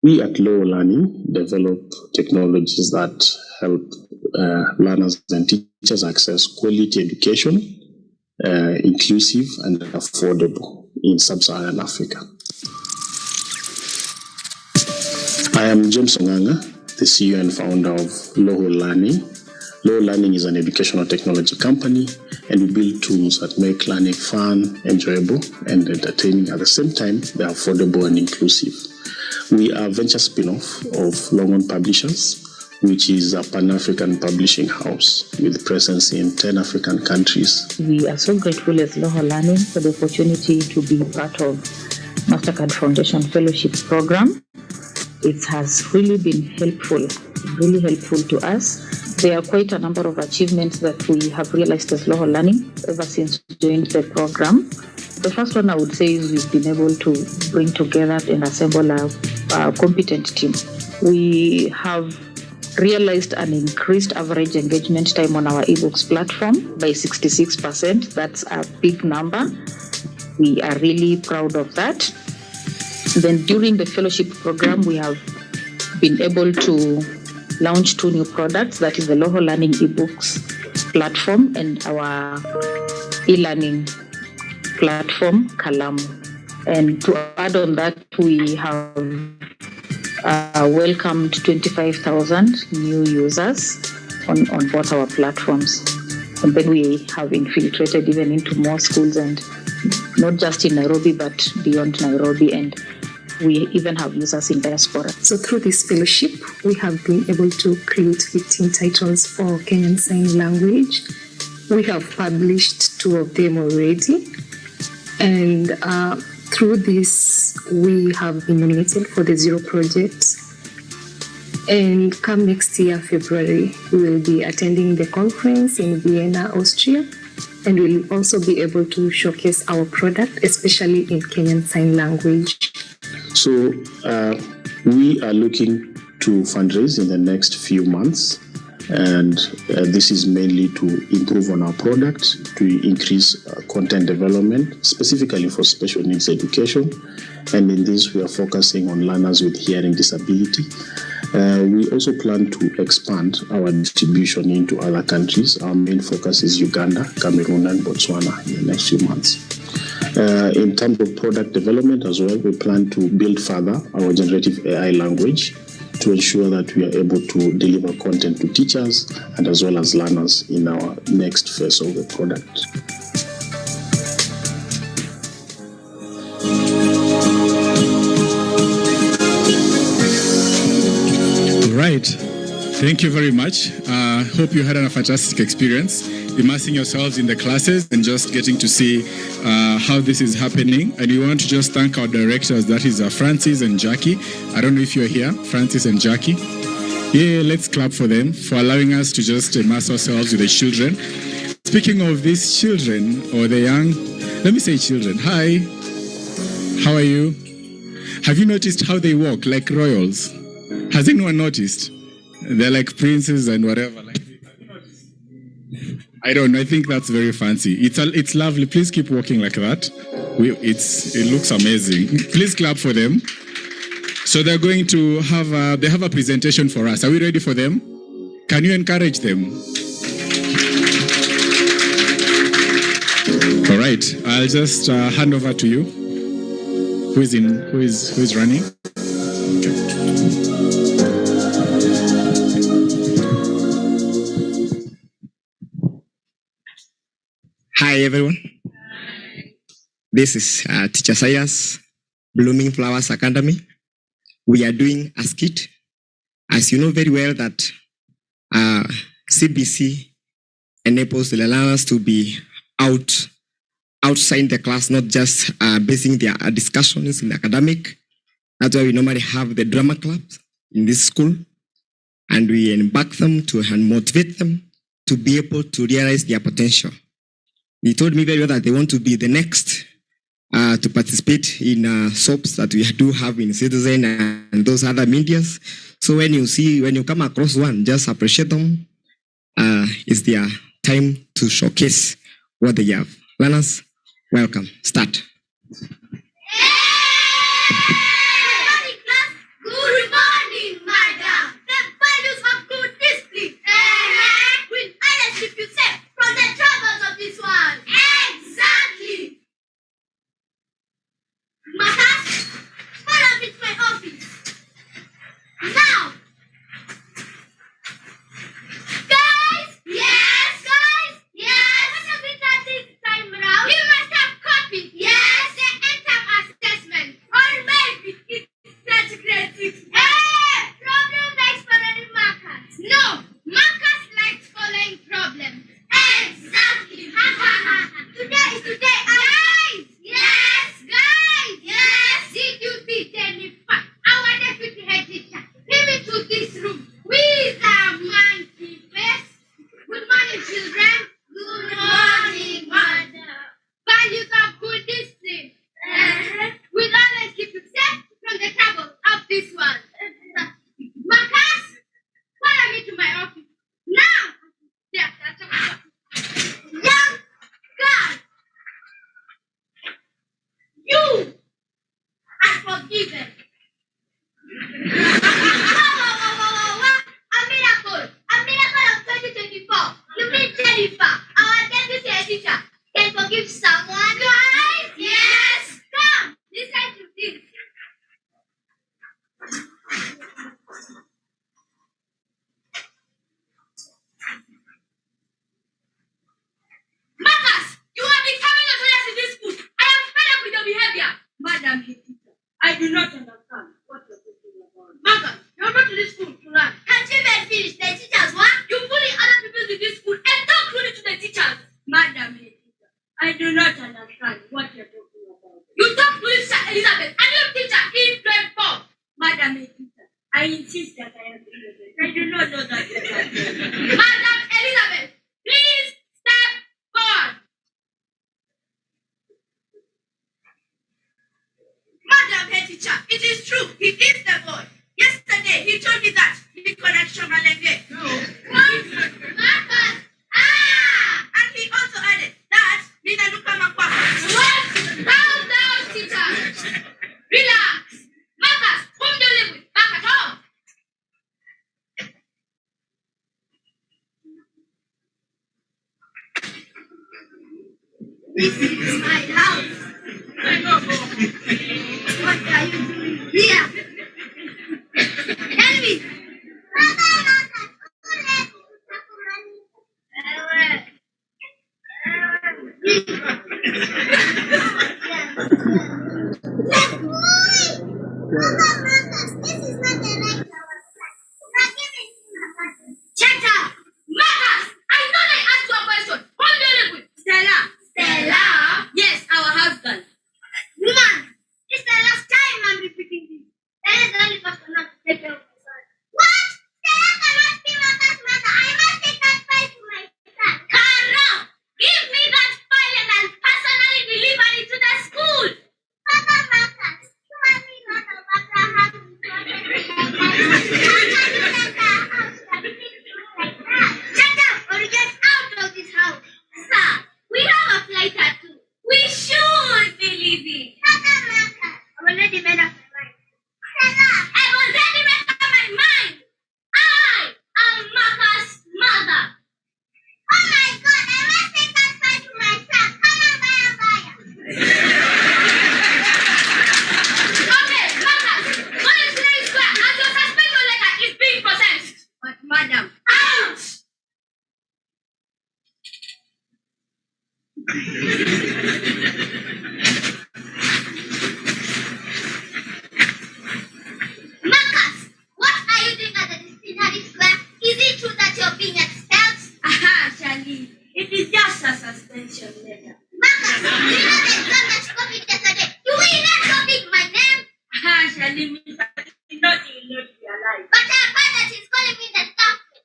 We at Low Learning develop technologies that help learners and teachers access quality education, inclusive and affordable in sub-Saharan Africa. I am James Onganga, the CEO and founder of Low Learning. Low Learning is an educational technology company, and we build tools that make learning fun, enjoyable, and entertaining. At the same time, they're affordable and inclusive. We are a venture spin-off of Longhorn Publishers, which is a Pan-African publishing house with presence in 10 African countries. We are so grateful as Low Learning for the opportunity to be part of Mastercard Foundation Fellowship Program. It has really been helpful to us. There are quite a number of achievements that we have realized as Low Learning ever since we joined the program. The first one I would say is we've been able to bring together and assemble a competent team. We have realized an increased average engagement time on our ebooks platform by 66%. That's a big number. We are really proud of that. Then during the fellowship program, we have been able to launch 2 new products. That is the Low Learning ebooks platform and our e-learning platform, Kalamu. And to add on that, we have welcomed 25,000 new users on both our platforms. And then we have infiltrated even into more schools, and not just in Nairobi, but beyond Nairobi. And we even have users in diaspora. So through this fellowship, we have been able to create 15 titles for Kenyan Sign Language. We have published 2 of them already. And through this, we have been nominated for the Zero Project. And come next year, February, we will be attending the conference in Vienna, Austria. And we'll also be able to showcase our product, especially in Kenyan Sign Language. So we are looking to fundraise in the next few months. And this is mainly to improve on our product, to increase content development, specifically for special needs education. And in this, we are focusing on learners with hearing disability. We also plan to expand our distribution into other countries. Our main focus is Uganda, Cameroon, and Botswana in the next few months. In terms of product development as well, we plan to build further our generative AI language to ensure that we are able to deliver content to teachers and as well as learners in our next phase of the product. Right. Thank you very much. Hope you had a fantastic experience immersing yourselves in the classes and just getting to see how this is happening. And we want to just thank our directors, that is Francis and Jackie. I don't know if you're here, Francis and Jackie. Yeah, let's clap for them for allowing us to just immerse ourselves with the children. Speaking of these children, or the young, let me say children. Hi, how are you? Have you noticed how they walk like royals? Has anyone noticed? They're like princes and whatever. Like, I don't know. I think that's very fancy. It's lovely. Please keep walking like that. It looks amazing. Please clap for them. So they're going to have a presentation for us. Are we ready for them? Can you encourage them? All right. I'll just hand over to you. Who is running? Hi everyone. This is Teacher Sayas, Blooming Flowers Academy. We are doing a skit. As you know very well that CBC enables the learners to be outside the class, not just basing their discussions in the academic. That's why we normally have the drama clubs in this school, and we embark them to and motivate them to be able to realize their potential. They told me very well that they want to be the next to participate in soaps that we do have in Citizen and those other medias. So when you come across one, just appreciate them. It's their time to showcase what they have. Learners, welcome. Start. This is my house. What are you doing here? Tell me. Shut up! Marcus! I thought I asked you a question. Hold on a minute. Stella. Stella? Yes, our husband. Woman, it's the last time I'm repeating this. Stella is the only person not to take care of my son. What? Stella cannot be Marcus' mother. I must take that file to my son. Carol! Give me that file and I'll personally deliver it to the school. Papa Marcus, you are me not of Abraham. Shut up or get out of this house. Sir, we have a flight at 2. We should be leaving. Papa Marcus, I've already made up my mind. I've already made up my mind. I am Marcus' mother. Oh my God, I must take that flight to my son. Come on, Baya. Okay, Marcus, go to Slave Square and your suspension letter is being processed. But madam, out! Marcus, what are you doing at the disciplinary square? Is it true that you're being expelled? Aha, Charlie. It is just a suspension letter. Marcus, do you know the exam that you copied yesterday? You will not copy my name? Aha, Charlie, Mr. Not you not be alive. But I heard that he's calling me the doctor.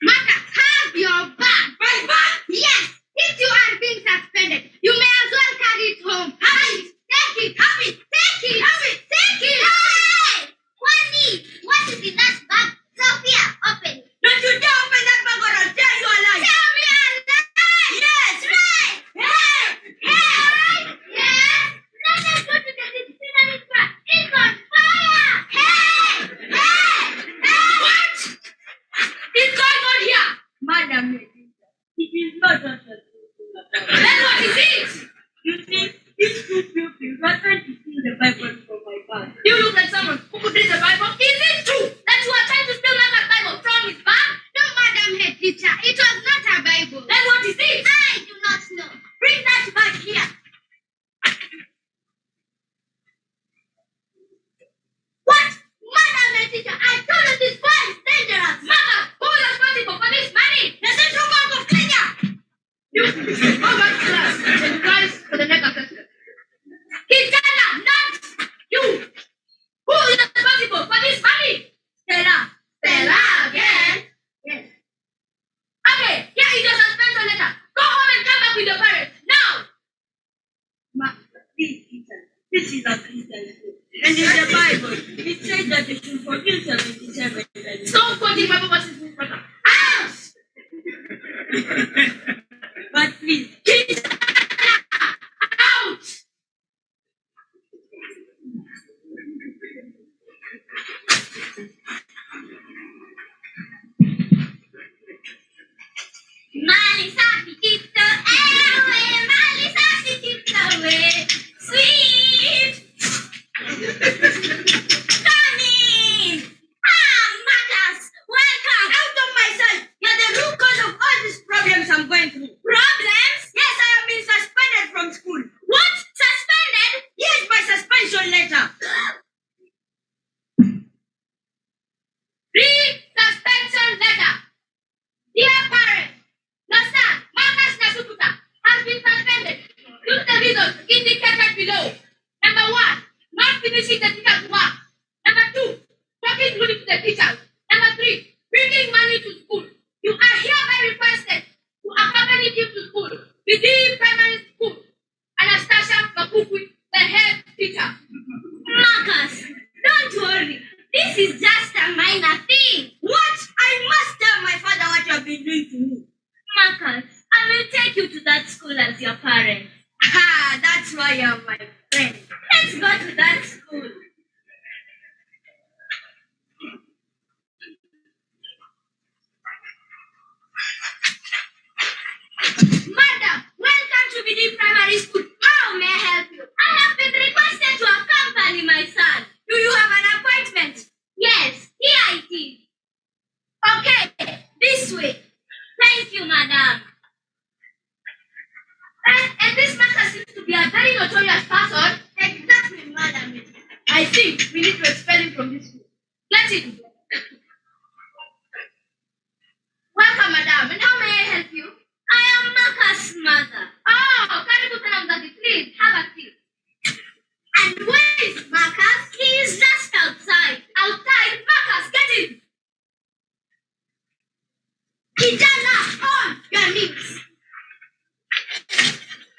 Marcus, have your bag. My bag? Yes. If you are being suspended, you may as well carry it home. Have it. Take it. Have it. Take it. Have it. Take it. Hey! Wani, what is in that bag? Sophia, open it. Don't you dare open that bag or I'll tear you alive. Tell me alive. Yes. Right. Hey. Hey. Yes. Let us go to the disciplinary square. It's on fire. Hey. Hey. Hey. What? It's going on here. Madam, it is not just a then what is it? You see, these two pupils were trying to steal the Bible from my bag. You look like someone who could read the Bible. Is it true that you are trying to steal Marcus' Bible from his bag? No, madam head teacher. It was not a Bible. Then what is it? I do not know. Bring that bag here. What? Madam head teacher, I told you this boy is dangerous. Marcus, who is responsible for this money? The Central Bank of Kenya. You, go back to class and guys for the next assessment. Kijana, not you. Who is responsible for this money? Stella. Stella again? Yes. Okay, here is your suspension letter. Go home and come back with your parents. Now. Please, teacher. This is a Christian school. And in the Bible, it says that you should forgive 77. Stop quoting Bible verses, brother. Out! But please, teacher, out! Mali sapi kita mali sapi kita sweet. Come in. Marcus, welcome. Out of my sight. You're the root cause of all these problems I'm going through. Problems? Yes, I have been suspended from school. What? Suspended? Yes, my suspension letter. Re-suspension letter. Dear parents, your son, Marcus Nasukuta, has been suspended due to the reasons indicated below. Number 1, not finishing the teacher's work. Number 2, talking rude to the teachers. Number 3, bringing money to school. You are hereby requested to accompany him to school, within primary school. Anastasia Makukui, the head teacher. Marcus, don't worry. This is just a minor thing. What? I must tell my father what you have been doing to me. Marcus, I will take you to that school as your parent. Ah, that's why you're my friend. Let's go to that school. primary school. How may I help you? I have been requested to accompany my son. Do you have an appointment? Yes, here it is. Okay, this way. Thank you, madam. And this marker seems to be a very notorious person. Exactly, madam. I think we need to expel him from this school. Get in. Welcome, madam. And how may I help you? I am Marcus' mother. Oh, karibu sana mzazi. Please, have a seat. And where is Marcus? He is just outside. Outside? Marcus, get in. Kijana, on your knees.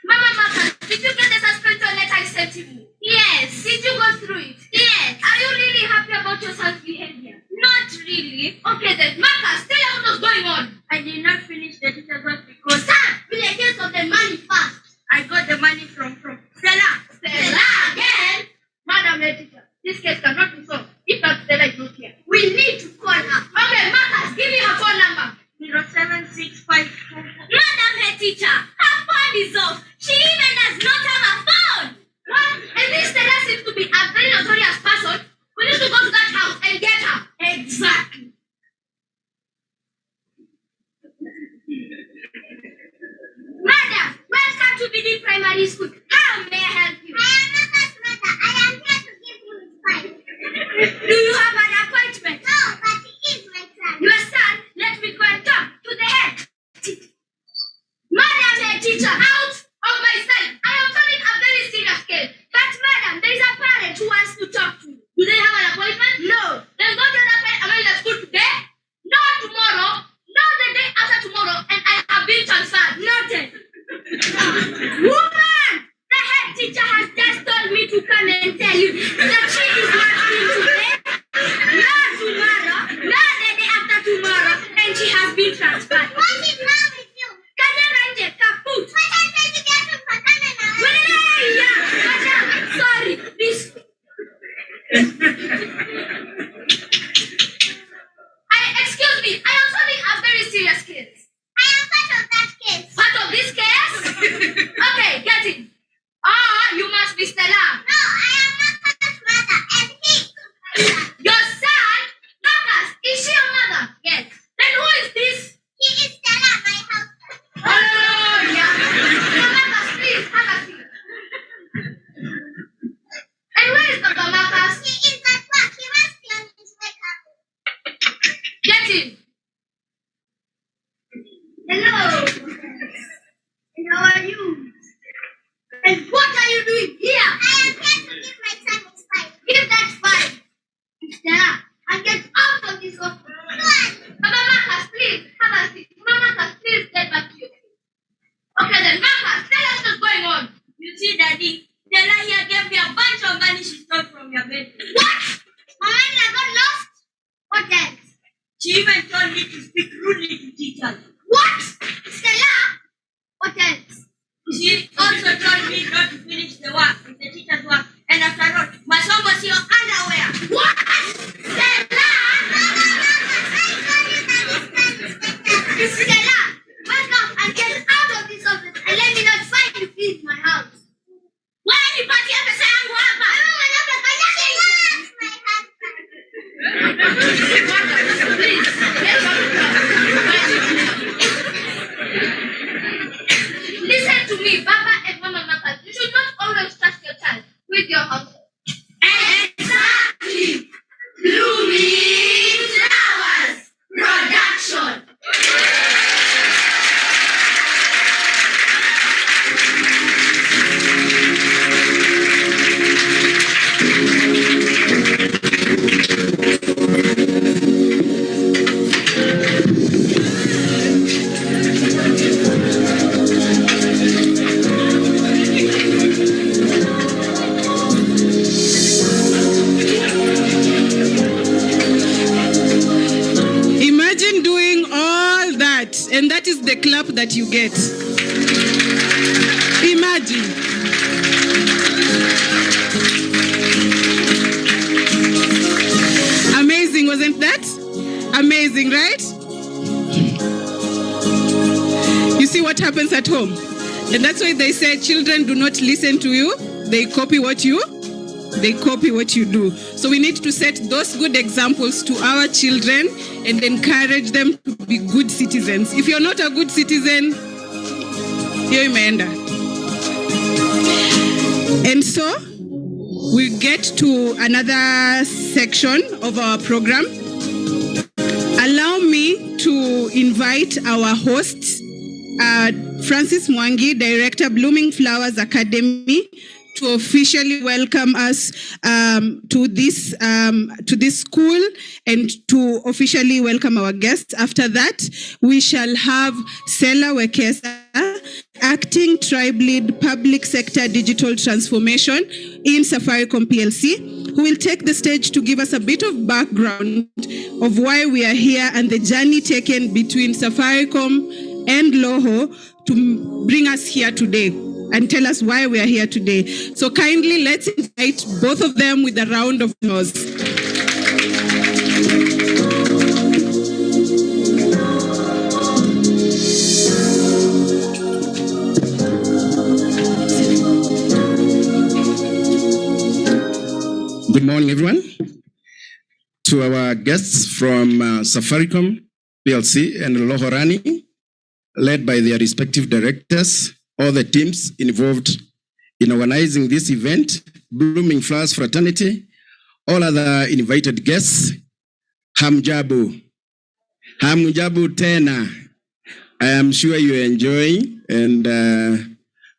Mama Marcus, did you get the suspension letter I sent you? Yes. Did you go through it? Yes. Are you really happy about your son's behavior? Not really. Okay then, Marcus, tell us what's going on. I did not finish the teacher's work because... Sir, be the case of the money first. I got the money from Stella. Stella again? Madam head teacher, this case cannot be solved if that Stella is not here. We need to call her. Okay, Marcus, give me her phone number. 07654. Madam head teacher, her phone is off. She even does not have a phone. What? And this Stella seems to be a very notorious person. We need to go to that house and get her. Exactly. Madam, welcome to BD Primary School. How may I help you? I am Marcus' mother. I am here to give you his fight. Do you have an appointment? No, but he is my son. Your son? Let me go and talk to the head teacher. Madam head teacher, out of my sight. I am telling a very serious case. But madam, there is a parent who wants to talk to you. Do they have an appointment? No. Then go to the parent in the school today. No tomorrow. No the day after tomorrow. And I have been transferred. Noted. Woman! The head teacher has just told me to come and tell you that she is not in today. No tomorrow. No the day after tomorrow. And she has been transferred. What is wrong with you? Kajaranje kaput. Sorry, this. Excuse me, I am solving a very serious case. I am part of that case. Part of this case? Okay, get it. You must be Stella. No, I am Marcus' mother, and he. Your son? Marcus, is she your mother? Yes. Then who is this? He is Stella, my husband. Oh, yeah. So Marcus, please, have a seat. And where is Dr. Marcus? He is at work. He must be on his way up. Get in. Hello. And how are you? And what are you doing here? I am here to give my son his fight. Give that fight. Stella, and get out of this office. What? Mama Marcus, please, have a seat. Mama Marcus, please get back to you. Okay then, Marcus, tell us what's going on. You see, Daddy, Stella here gave me a bunch of money she stole from your bed. What? My money I got lost? What else? She even told me to speak rudely to teachers. What? Stella? What else? She also told me not to finish the work, the teacher's work, and after all, my son was your underwear. What? Stella? Stella, wake up and get out of this office and let me not find you in my house. Why are you partying at the same work? I don't want to my husband. Please, get listen to me, Baba and Mama Marcus. You should not always trust your child with your household. Exactly. Blooming Flowers Production. And that is the clap that you get. Imagine. Amazing, wasn't that? Amazing, right? You see what happens at home? And that's why they say children do not listen to you, they copy what you do. So we need to set those good examples to our children and encourage them to be good citizens. If you're not a good citizen, you're imeenda. And so we get to another section of our program. Allow me to invite our hosts, Francis Mwangi, Director, Blooming Flowers Academy, to officially welcome us to this school and to officially welcome our guests. After that, we shall have Sela Wekesa, Acting Tribe Lead Public Sector Digital Transformation in Safaricom PLC, who will take the stage to give us a bit of background of why we are here and the journey taken between Safaricom and Loho to bring us here today and tell us why we are here today. So kindly let's invite both of them with a round of applause. Good morning, everyone. To our guests from Safaricom PLC and Lohorani, led by their respective directors, all the teams involved in organizing this event, Blooming Flowers Fraternity, all other invited guests, Hamjabu. Hamjabu tena. I am sure you are enjoying, and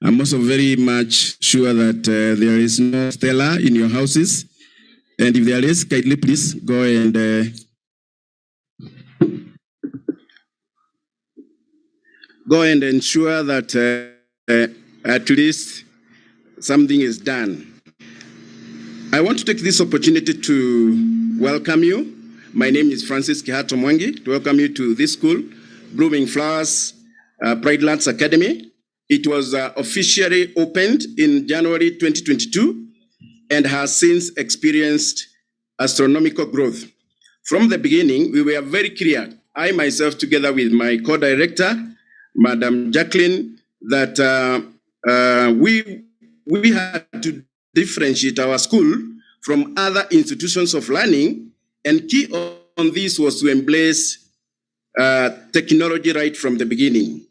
I'm also very much sure that there is no Stella in your houses. And if there is, kindly please go and ensure that at least something is done. I want to take this opportunity to welcome you. My name is Francis Kihato Mwangi, to welcome you to this school, Blooming Flowers Pride Lands Academy. It was officially opened in January 2022 and has since experienced astronomical growth. From the beginning, we were very clear, I myself together with my co-director, Madam Jacqueline, that we had to differentiate our school from other institutions of learning, and key on this was to embrace technology right from the beginning.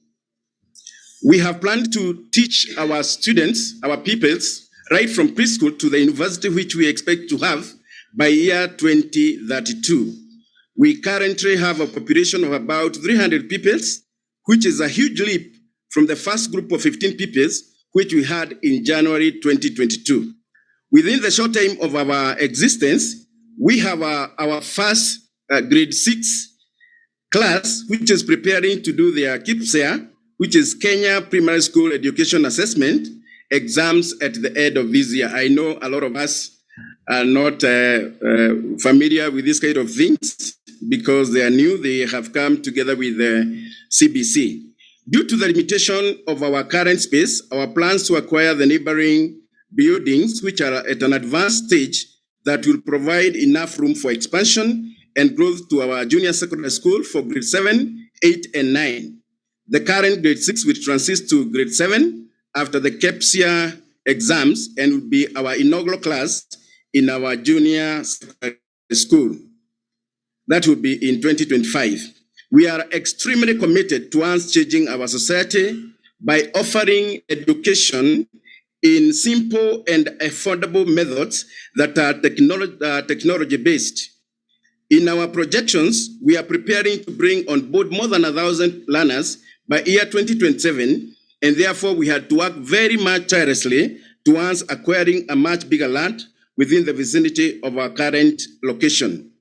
We have planned to teach our students, our pupils, right from preschool to the university, which we expect to have by year 2032. We currently have a population of about 300 pupils, which is a huge leap from the first group of 15 pupils, which we had in January 2022. Within the short time of our existence, we have our first grade 6 class, which is preparing to do their KIPSEA, which is Kenya Primary School Education Assessment exams at the end of this year. I know a lot of us are not familiar with this kind of things because they are new. They have come together with the CBC. Due to the limitation of our current space, our plans to acquire the neighboring buildings, which are at an advanced stage that will provide enough room for expansion and growth to our junior secondary school for grade 7, 8, and 9. The current grade 6 will transit to grade 7 after the KEPSIA exams and will be our inaugural class in our junior secondary school. That will be in 2025. We are extremely committed towards changing our society by offering education in simple and affordable methods that are technology-based. In our projections, we are preparing to bring on board more than 1,000 learners by year 2027, and therefore we had to work very much tirelessly towards acquiring a much bigger land within the vicinity of our current location.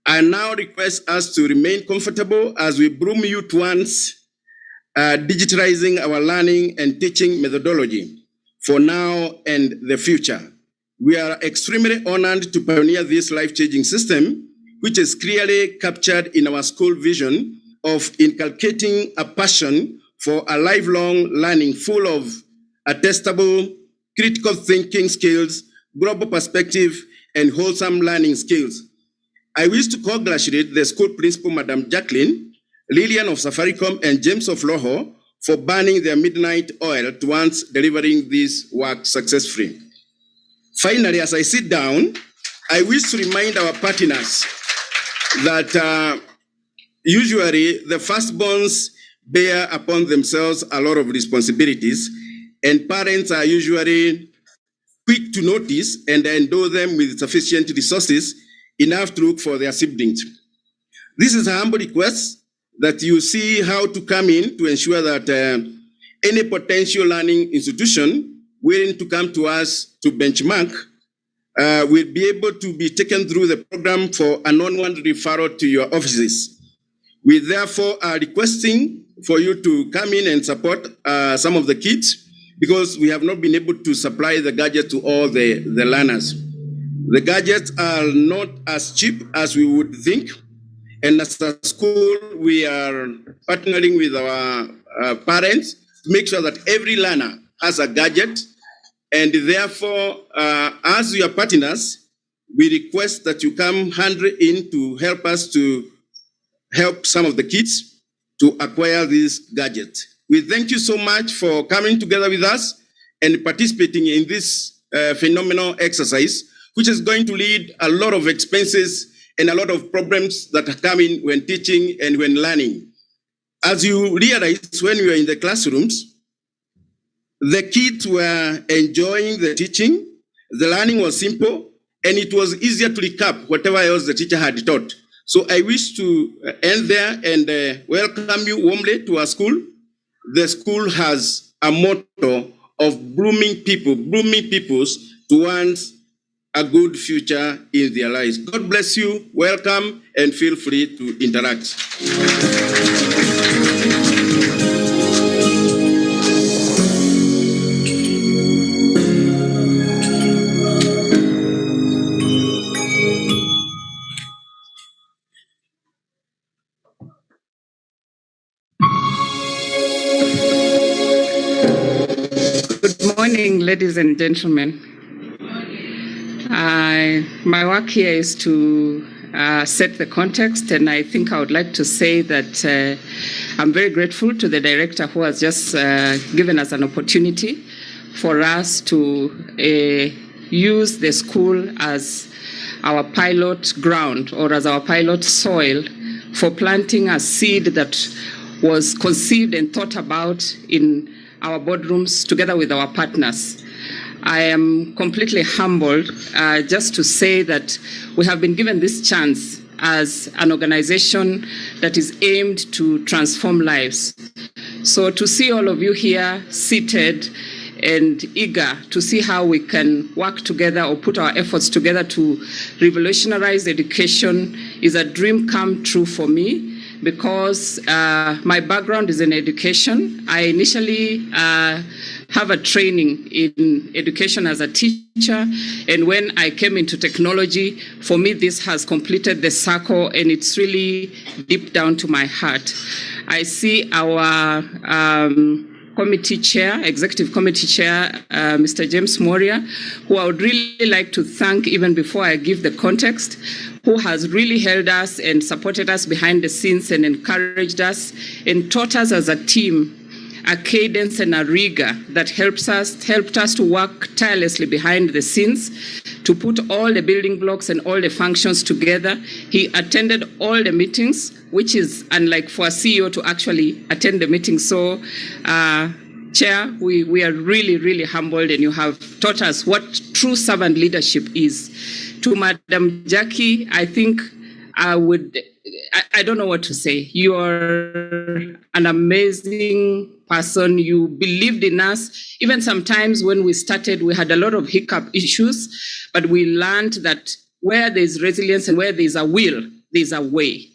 I now request us to remain comfortable as we broom you towards digitalizing our learning and teaching methodology for now and the future. We are extremely honored to pioneer this life-changing system, which is clearly captured in our school vision of inculcating a passion for a lifelong learning full of attestable, critical thinking skills, global perspective, and wholesome learning skills. I wish to congratulate the school principal, Madam Jacqueline, Lillian of Safaricom, and James of Loho for burning their midnight oil towards delivering this work successfully. Finally, as I sit down, I wish to remind our partners that usually the firstborns bear upon themselves a lot of responsibilities, and parents are usually quick to notice and endow them with sufficient resources enough to look for their siblings. This is a humble request that you see how to come in to ensure that any potential learning institution willing to come to us to benchmark will be able to be taken through the program for an onward referral to your offices. We therefore are requesting for you to come in and support some of the kids, because we have not been able to supply the gadgets to all the learners. The gadgets are not as cheap as we would think, and as a school, we are partnering with our parents to make sure that every learner has a gadget, and therefore, as your partners, we request that you come hand in to help us to help some of the kids to acquire these gadgets. We thank you so much for coming together with us and participating in this phenomenal exercise, which is going to lead a lot of expenses and a lot of problems that are coming when teaching and when learning. As you realize, when we were in the classrooms, the kids were enjoying the teaching, the learning was simple, and it was easier to recap whatever else the teacher had taught. So I wish to end there and welcome you warmly to our school. The school has a motto of blooming peoples towards a good future in their lives. God bless you, welcome, and feel free to interact. Good morning, ladies and gentlemen. My work here is to set the context, and I think I would like to say that I'm very grateful to the director who has just given us an opportunity for us to use the school as our pilot ground or as our pilot soil for planting a seed that was conceived and thought about in our boardrooms together with our partners. I am completely humbled just to say that we have been given this chance as an organization that is aimed to transform lives. So to see all of you here seated and eager to see how we can work together or put our efforts together to revolutionize education is a dream come true for me, because my background is in education. I initially have a training in education as a teacher, and when I came into technology, for me this has completed the circle, and it's really deep down to my heart. I see our committee chair, executive committee chair, Mr. James Moria, who I would really like to thank even before I give the context, who has really held us and supported us behind the scenes and encouraged us and taught us as a team a cadence and a rigor that helped us to work tirelessly behind the scenes to put all the building blocks and all the functions together. He attended all the meetings, which is unlike for a CEO to actually attend the meeting. So, Chair, we are really, really humbled, and you have taught us what true servant leadership is. To Madam Jackie, I think I don't know what to say. You're an amazing person. You believed in us. Even sometimes when we started, we had a lot of hiccup issues, but we learned that where there's resilience and where there's a will, there's a way.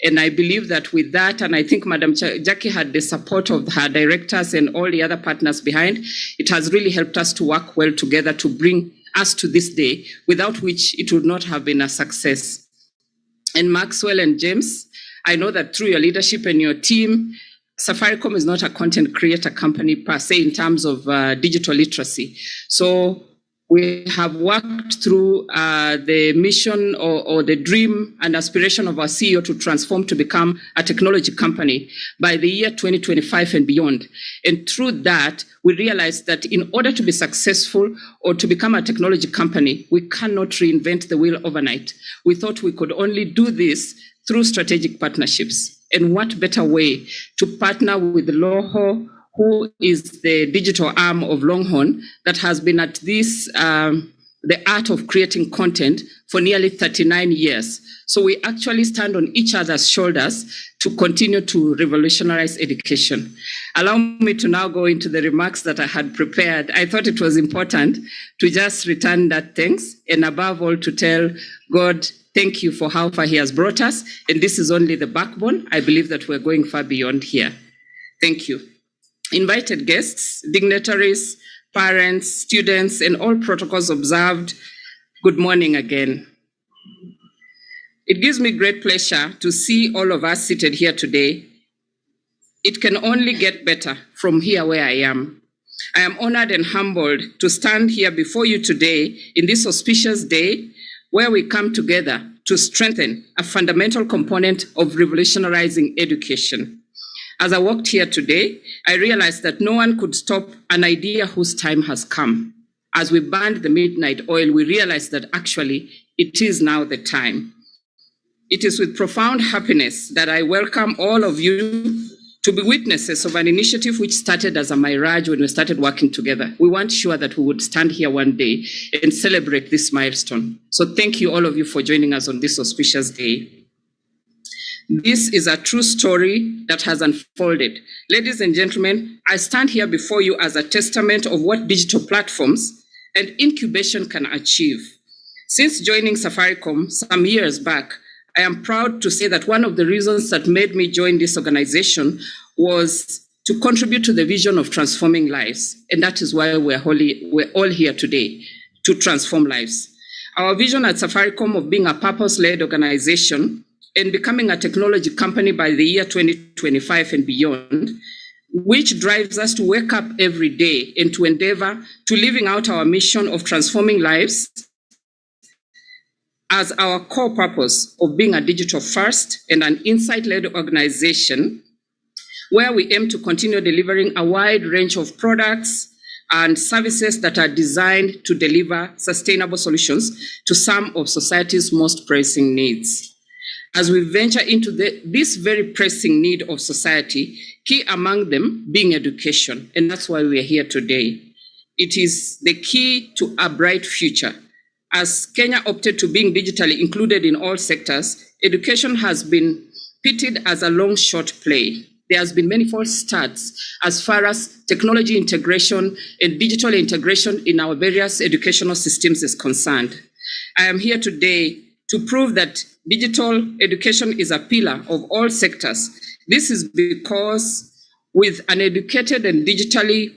And I believe that with that, and I think Madam Jackie had the support of her directors and all the other partners behind, it has really helped us to work well together to bring us to this day, without which it would not have been a success. And Maxwell and James, I know that through your leadership and your team, Safaricom is not a content creator company per se in terms of digital literacy. So We have worked through the mission or the dream and aspiration of our CEO to transform to become a technology company by the year 2025 and beyond. And through that, we realized that in order to be successful or to become a technology company, we cannot reinvent the wheel overnight. We thought we could only do this through strategic partnerships. And what better way to partner with Loho, who is the digital arm of Longhorn that has been at this, the art of creating content for nearly 39 years. So we actually stand on each other's shoulders to continue to revolutionize education. Allow me to now go into the remarks that I had prepared. I thought it was important to just return that thanks, and above all to tell God, thank you for how far He has brought us. And this is only the backbone. I believe that we're going far beyond here. Thank you. Invited guests, dignitaries, parents, students, and all protocols observed, good morning again. It gives me great pleasure to see all of us seated here today. It can only get better from here where I am. I am honored and humbled to stand here before you today in this auspicious day where we come together to strengthen a fundamental component of revolutionizing education. As I walked here today, I realized that no one could stop an idea whose time has come. As we burned the midnight oil, we realized that actually it is now the time. It is with profound happiness that I welcome all of you to be witnesses of an initiative which started as a mirage when we started working together. We weren't sure that we would stand here one day and celebrate this milestone. So thank you all of you for joining us on this auspicious day. This is a true story that has unfolded. Ladies and gentlemen, I stand here before you as a testament of what digital platforms and incubation can achieve. Since joining Safaricom some years back, I am proud to say that one of the reasons that made me join this organization was to contribute to the vision of transforming lives. And that is why we're all here today, to transform lives. Our vision at Safaricom of being a purpose-led organization and becoming a technology company by the year 2025 and beyond, which drives us to wake up every day and to endeavor to living out our mission of transforming lives as our core purpose of being a digital first and an insight-led organization, where we aim to continue delivering a wide range of products and services that are designed to deliver sustainable solutions to some of society's most pressing needs. As we venture into this very pressing need of society, key among them being education, and that's why we are here today. It is the key to a bright future. As Kenya opted to being digitally included in all sectors, education has been pitted as a long shot play. There has been many false starts as far as technology integration and digital integration in our various educational systems is concerned. I am here today to prove that digital education is a pillar of all sectors. This is because with an educated and digitally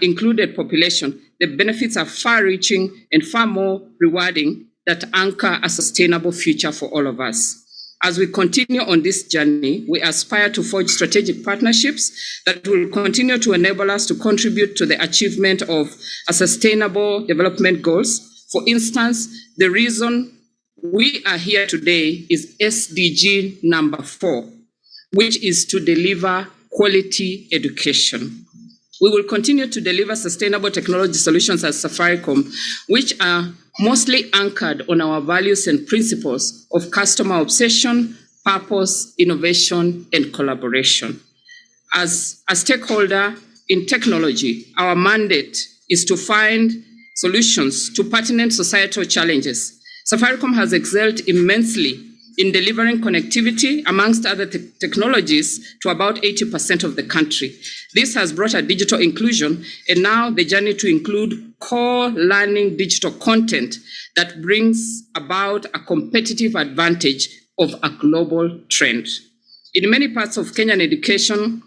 included population, the benefits are far-reaching and far more rewarding that anchor a sustainable future for all of us. As we continue on this journey, we aspire to forge strategic partnerships that will continue to enable us to contribute to the achievement of a sustainable development goals. For instance, the reason we are here today is SDG number 4, which is to deliver quality education. We will continue to deliver sustainable technology solutions as Safaricom, which are mostly anchored on our values and principles of customer obsession, purpose, innovation, and collaboration. As a stakeholder in technology, our mandate is to find solutions to pertinent societal challenges. Safaricom has excelled immensely in delivering connectivity amongst other technologies to about 80% of the country. This has brought a digital inclusion and now the journey to include core learning digital content that brings about a competitive advantage of a global trend. In many parts of Kenyan education,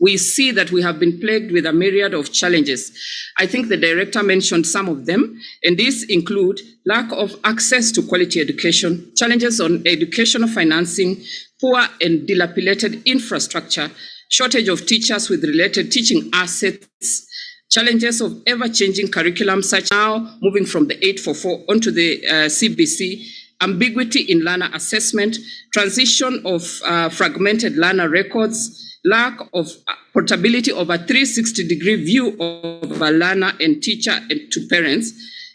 we see that we have been plagued with a myriad of challenges. I think the director mentioned some of them, and these include lack of access to quality education, challenges on educational financing, poor and dilapidated infrastructure, shortage of teachers with related teaching assets, Challenges of ever-changing curriculum, such now moving from the 844 onto the CBC, ambiguity in learner assessment, transition of fragmented learner records, lack of portability of a 360-degree view of a learner and teacher and to parents,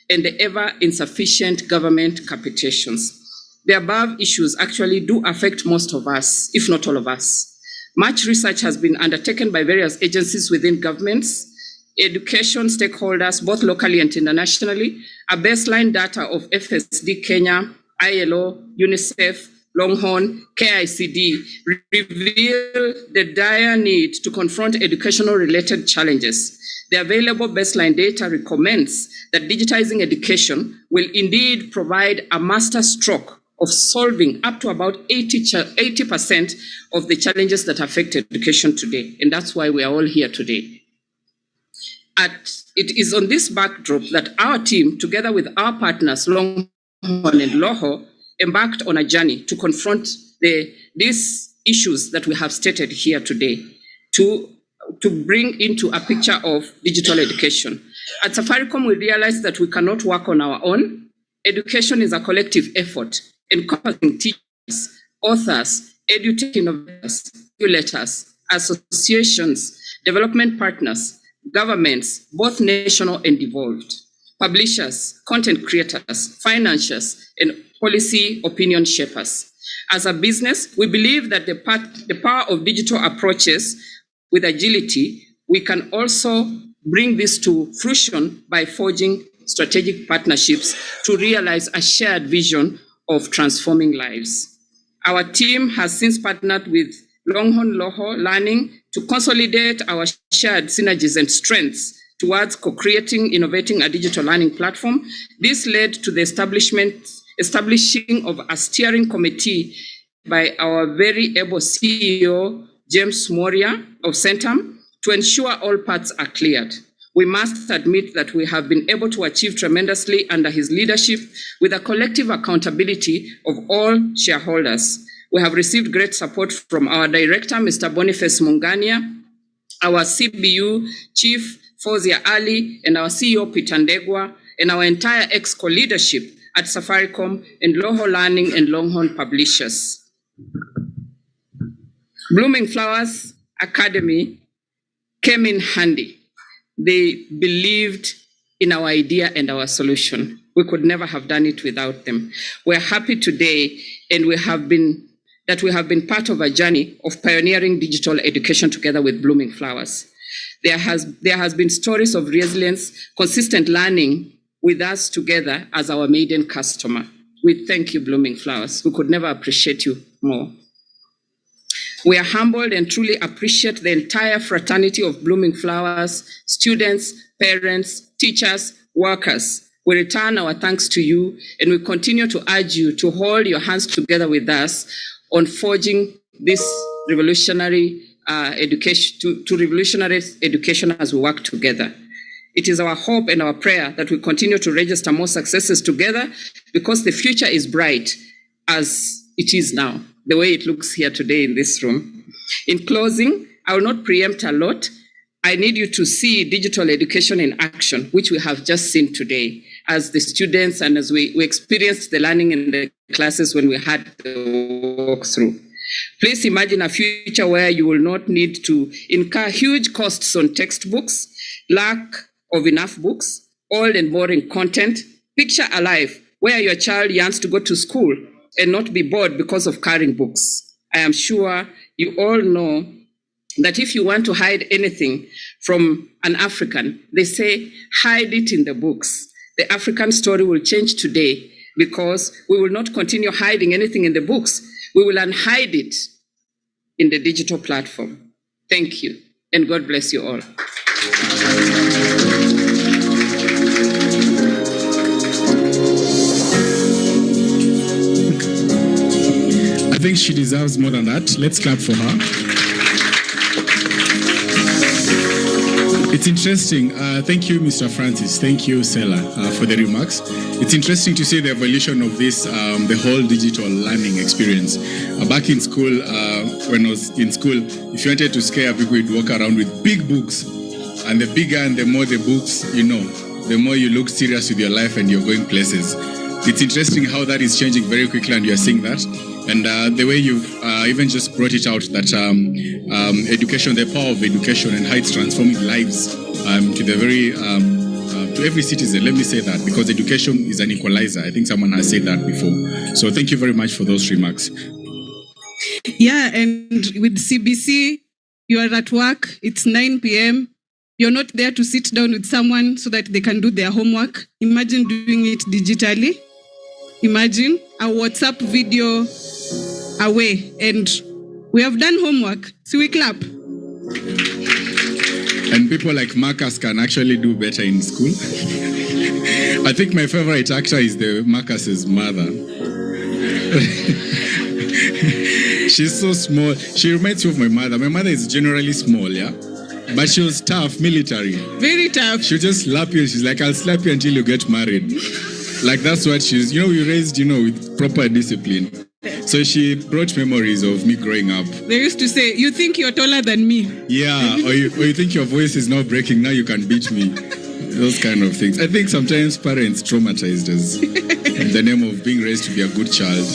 and the ever-insufficient government capitations. The above issues actually do affect most of us, if not all of us. Much research has been undertaken by various agencies within governments, education stakeholders, both locally and internationally. A baseline data of FSD Kenya, ILO, UNICEF, Longhorn, KICD reveal the dire need to confront educational-related challenges. The available baseline data recommends that digitizing education will indeed provide a master stroke of solving up to about 80% of the challenges that affect education today. And that's why we are all here today. It is on this backdrop that our team, together with our partners, Longhorn and Loho, embarked on a journey to confront these issues that we have stated here today, to bring into a picture of digital education. At Safaricom, we realized that we cannot work on our own. Education is a collective effort encompassing teachers, authors, edutech innovators, regulators, associations, development partners, governments, both national and devolved, publishers, content creators, financiers, and policy opinion shapers. As a business, we believe that the power of digital approaches with agility, we can also bring this to fruition by forging strategic partnerships to realize a shared vision of transforming lives. Our team has since partnered with Longhorn Loho Learning to consolidate our shared synergies and strengths towards co-creating, innovating a digital learning platform. This led to the establishing of a steering committee by our very able CEO, James Moria of Centum, to ensure all paths are cleared. We must admit that we have been able to achieve tremendously under his leadership with a collective accountability of all shareholders. We have received great support from our director, Mr. Boniface Mungania, our CBU chief, Fozia Ali, and our CEO, Peter Ndegwa, and our entire EXCO leadership at Safaricom and Loho Learning and Longhorn Publishers. Blooming Flowers Academy came in handy. They believed in our idea and our solution. We could never have done it without them. We're happy today, and we have been part of a journey of pioneering digital education together with Blooming Flowers. There has been stories of resilience, consistent learning with us together as our maiden customer. We thank you, Blooming Flowers. We could never appreciate you more. We are humbled and truly appreciate the entire fraternity of Blooming Flowers, students, parents, teachers, workers. We return our thanks to you, and we continue to urge you to hold your hands together with us on forging this revolutionary education, to revolutionize education as we work together. It is our hope and our prayer that we continue to register more successes together, because the future is bright as it is now, the way it looks here today in this room. In closing, I will not preempt a lot. I need you to see digital education in action, which we have just seen today, as the students and as we experienced the learning in the classes when we had the walkthrough. Please imagine a future where you will not need to incur huge costs on textbooks, lack of enough books, old and boring content. Picture a life where your child yearns to go to school and not be bored because of carrying books. I am sure you all know that if you want to hide anything from an African, they say, hide it in the books. The African story will change today, because we will not continue hiding anything in the books. We will unhide it in the digital platform. Thank you, and God bless you all. I think she deserves more than that. Let's clap for her. It's interesting. Thank you, Mr. Francis. Thank you, Sela, for the remarks. It's interesting to see the evolution of this, the whole digital learning experience. Back in school, when I was in school, if you wanted to scare people, you'd walk around with big books And the bigger and the more the books, you know, the more you look serious with your life and you're going places. It's interesting how that is changing very quickly, and you're seeing that. And the way you've even just brought it out, that education, the power of education and how it's transforming lives to the very, to every citizen. Let me say that, because education is an equalizer. I think someone has said that before. So thank you very much for those remarks. Yeah, and with CBC, you are at work, it's 9 p.m., you're not there to sit down with someone so that they can do their homework. Imagine doing it digitally. Imagine a WhatsApp video away, and we have done homework. So we clap. And people like Marcus can actually do better in school. I think my favorite actor is the Marcus's mother. She's so small. She reminds me of my mother. My mother is generally small, yeah? But she was tough, military. Very tough. She'll just slap you. She's like, I'll slap you until you get married. Like, that's what she's, we raised, with proper discipline. So she brought memories of me growing up. They used to say, you think you're taller than me. Yeah, or you think your voice is not breaking, now you can beat me. Those kind of things. I think sometimes parents traumatized us in the name of being raised to be a good child.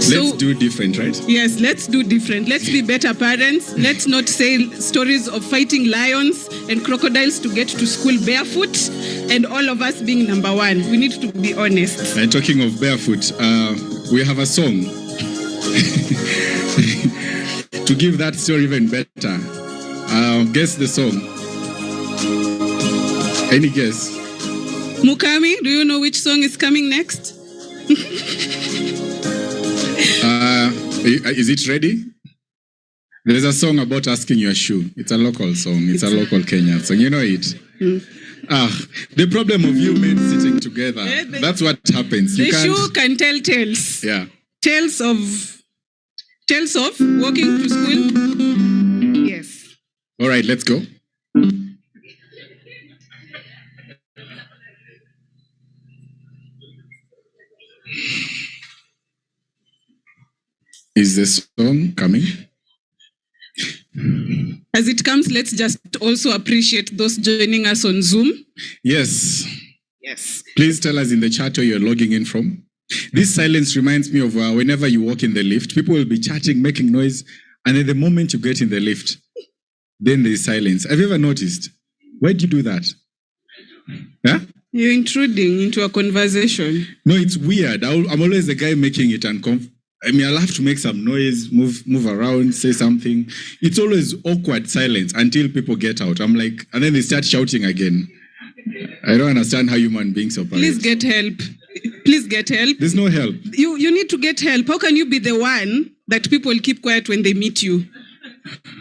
Let's do different, right? Yes, let's do different. Let's be better parents. Let's not say stories of fighting lions and crocodiles to get to school barefoot and all of us being number one. We need to be honest. And talking of barefoot, we have a song to give that story even better. Guess the song. Any guess? Mukami, do you know which song is coming next? Is it ready? There's a song about asking your shoe. It's a local song. It's a local Kenyan song. You know it? The problem of you men sitting together, that's what happens. The shoe can tell tales. Yeah. Tales of walking to school. Yes. All right, let's go. Is the song coming? As it comes, let's just also appreciate those joining us on Zoom. Yes. Yes. Please tell us in the chat where you're logging in from. This silence reminds me of whenever you walk in the lift, people will be chatting, making noise, and then the moment you get in the lift, then there's silence. Have you ever noticed? Why do you do that? Yeah? You're intruding into a conversation. No, it's weird. I'm always the guy making it uncomfortable. I'll have to make some noise, move around, say something. It's always awkward silence until people get out. I'm like, and then they start shouting again. I don't understand how human beings operate. Please get help. Please get help. There's no help. You need to get help. How can you be the one that people keep quiet when they meet you?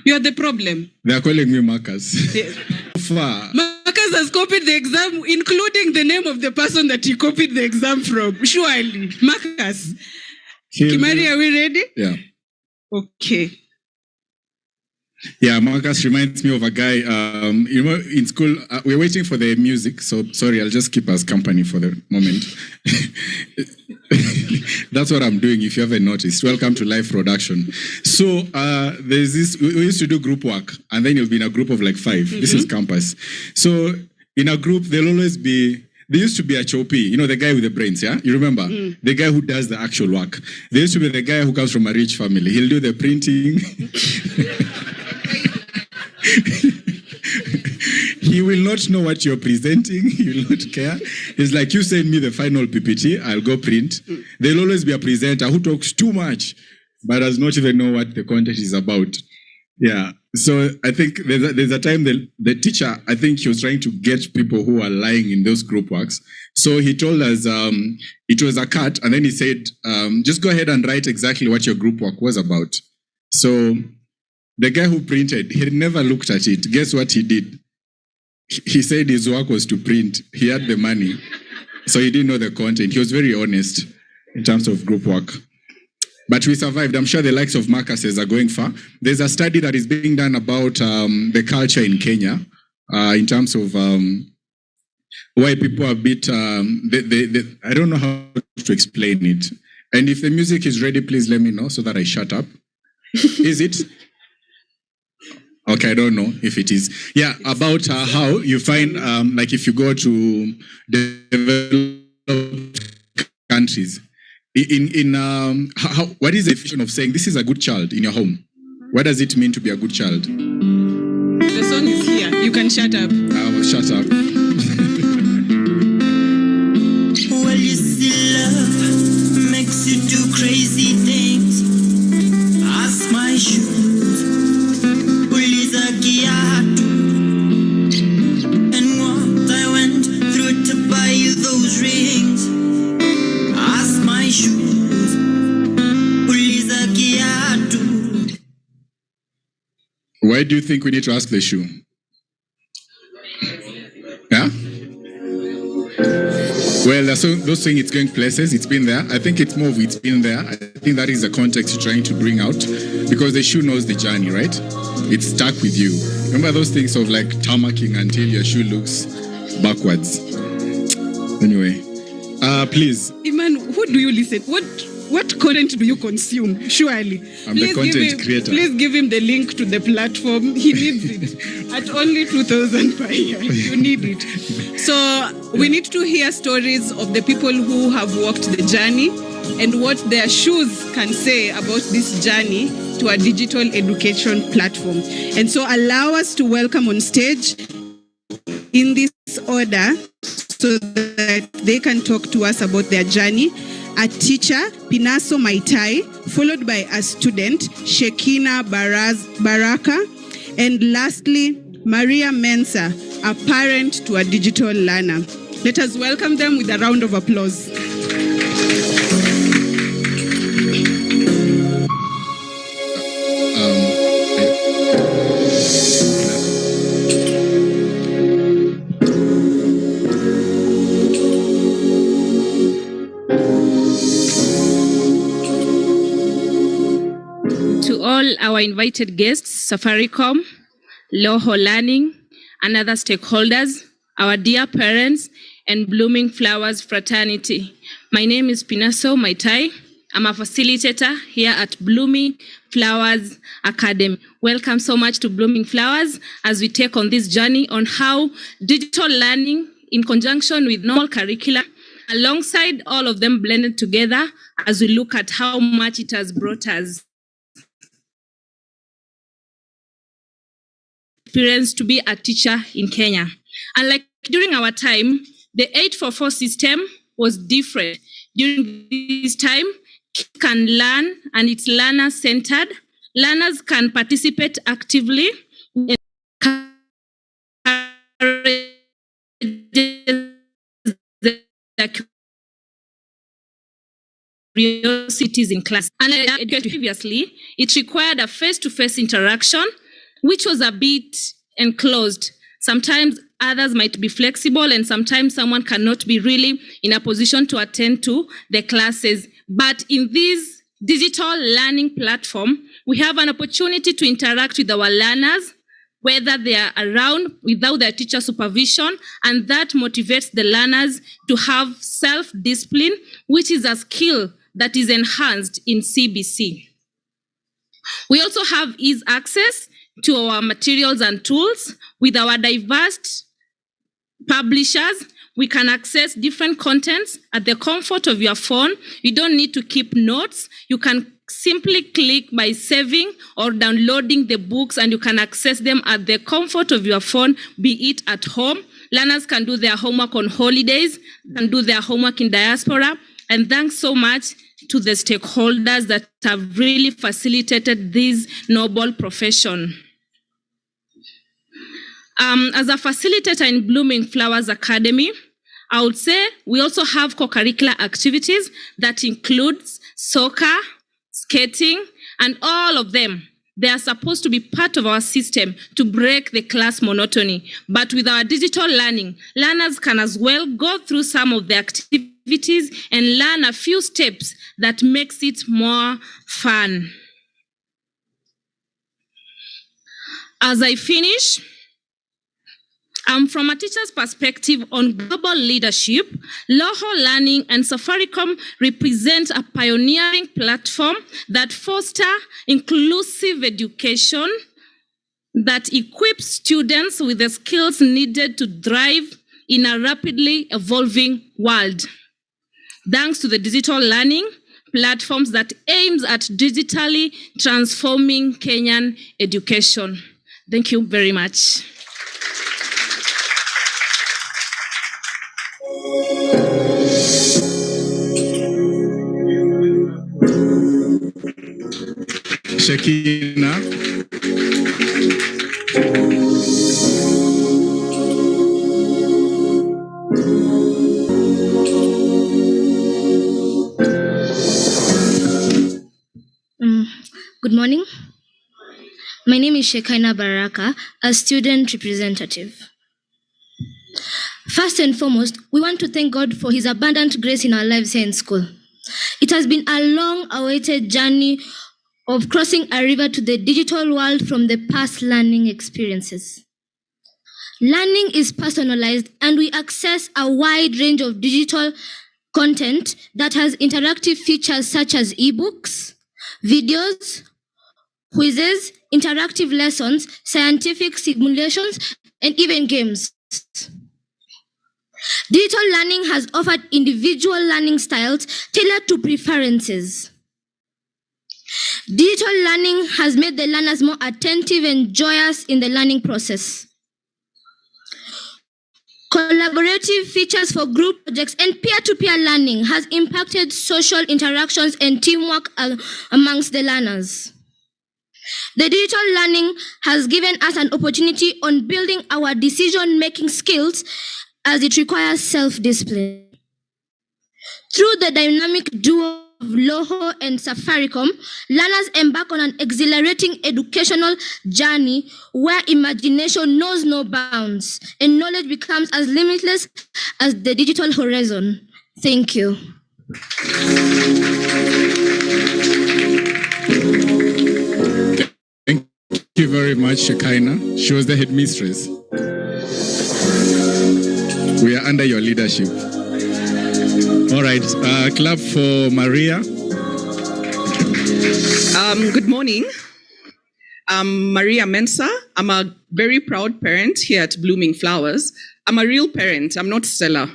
You're the problem. They're calling me Marcus. Marcus has copied the exam, including the name of the person that he copied the exam from. Surely. Marcus. Kimari, are we ready? Yeah. Okay. Yeah, Marcus reminds me of a guy, in school, we're waiting for the music, so sorry, I'll just keep us company for the moment. That's what I'm doing, if you haven't noticed. Welcome to live production. So there's this, we used to do group work, and then you'll be in a group of like 5. Mm-hmm. This is campus. So in a group, there'll always be, there used to be a chopi, the guy with the brains, yeah? You remember? The guy who does the actual work. There used to be the guy who comes from a rich family. He'll do the printing. He will not know what you're presenting. He will not care. It's like, you send me the final PPT, I'll go print. There'll always be a presenter who talks too much, but does not even know what the content is about. Yeah. So I think there's a time the teacher, I think he was trying to get people who are lying in those group works. So he told us it was a cut, and then he said, just go ahead and write exactly what your group work was about. So the guy who printed, he never looked at it. Guess what he did? He said his work was to print. He had the money, so he didn't know the content. He was very honest in terms of group work. But we survived. I'm sure the likes of Marcus's are going far. There's a study that is being done about the culture in Kenya in terms of why people are a bit, I don't know how to explain it. And if the music is ready, please let me know so that I shut up. Is it? Okay, I don't know if it is. Yeah, about how you find, like if you go to developed countries, what is the definition of saying this is a good child in your home? What does it mean to be a good child? The song is here. You can shut up. Shut up. Well, you see, love makes you do crazy things. Ask my shoes, uliza kiatu, and what I went through to buy you those rings. Ask my shoes, uliza kiatu. Why do you think we need to ask the shoe? Yeah? Well, those saying it's going places, it's been there. I think it's more of it's been there. I think that is the context you're trying to bring out, because the shoe knows the journey, right? It's stuck with you. Remember those things of like tarmacking until your shoe looks backwards. Anyway, please. Iman, who do you listen? What content do you consume? Surely. I'm the content creator. Please give him the link to the platform. He needs it. At only 2,000 per year. You need it. So we need to hear stories of the people who have walked the journey and what their shoes can say about this journey to a digital education platform. And so allow us to welcome on stage in this order so that they can talk to us about their journey. A teacher, Pinaso Maitai, followed by a student, Shekina Baraka, and lastly, Maria Mensa, a parent to a digital learner. Let us welcome them with a round of applause. To all our invited guests, Safaricom, Loho Learning, and other stakeholders, our dear parents, and Blooming Flowers Fraternity. My name is Pinaso Maitai. I'm a facilitator here at Blooming Flowers Academy. Welcome so much to Blooming Flowers as we take on this journey on how digital learning in conjunction with normal curriculum, alongside all of them blended together as we look at how much it has brought us experience to be a teacher in Kenya. And like during our time, the 844 system was different. During this time, kids can learn and it's learner-centered. Learners can participate actively and curiosities in class. And previously, it required a face-to-face interaction, which was a bit enclosed. Sometimes others might be flexible and sometimes someone cannot be really in a position to attend to the classes. But in this digital learning platform, we have an opportunity to interact with our learners, whether they are around without their teacher supervision, and that motivates the learners to have self-discipline, which is a skill that is enhanced in CBC. We also have ease access to our materials and tools. With our diverse publishers, we can access different contents at the comfort of your phone. You don't need to keep notes. You can simply click by saving or downloading the books, and you can access them at the comfort of your phone, be it at home. Learners can do their homework on holidays, can do their homework in diaspora. And thanks so much to the stakeholders that have really facilitated this noble profession. As a facilitator in Blooming Flowers Academy, I would say we also have co-curricular activities that includes soccer, skating, and all of them. They are supposed to be part of our system to break the class monotony. But with our digital learning, learners can as well go through some of the activities and learn a few steps that makes it more fun. As I finish, from a teacher's perspective on global leadership, Loho Learning and Safaricom represent a pioneering platform that fosters inclusive education that equips students with the skills needed to thrive in a rapidly evolving world. Thanks to the digital learning platforms that aims at digitally transforming Kenyan education. Thank you very much. Shekina. Good morning. My name is Shekaina Baraka, a student representative. First and foremost, we want to thank God for His abundant grace in our lives here in school. It has been a long-awaited journey of crossing a river to the digital world from the past learning experiences. Learning is personalized, and we access a wide range of digital content that has interactive features such as ebooks, videos, quizzes, interactive lessons, scientific simulations, and even games. Digital learning has offered individual learning styles tailored to preferences. Digital learning has made the learners more attentive and joyous in the learning process. Collaborative features for group projects and peer-to-peer learning has impacted social interactions and teamwork amongst the learners. The digital learning has given us an opportunity on building our decision-making skills as it requires self-discipline. Through the dynamic duo of Loho and Safaricom, learners embark on an exhilarating educational journey where imagination knows no bounds and knowledge becomes as limitless as the digital horizon. Thank you. Thank you very much, Shekaina. She was the headmistress. We are under your leadership. All right, clap for Maria. Good morning. I'm Maria Mensa. I'm a very proud parent here at Blooming Flowers. I'm a real parent. I'm not Stella.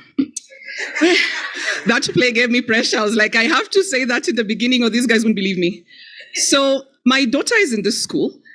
That play gave me pressure. I was like, I have to say that in the beginning or these guys won't believe me. So my daughter is in this school.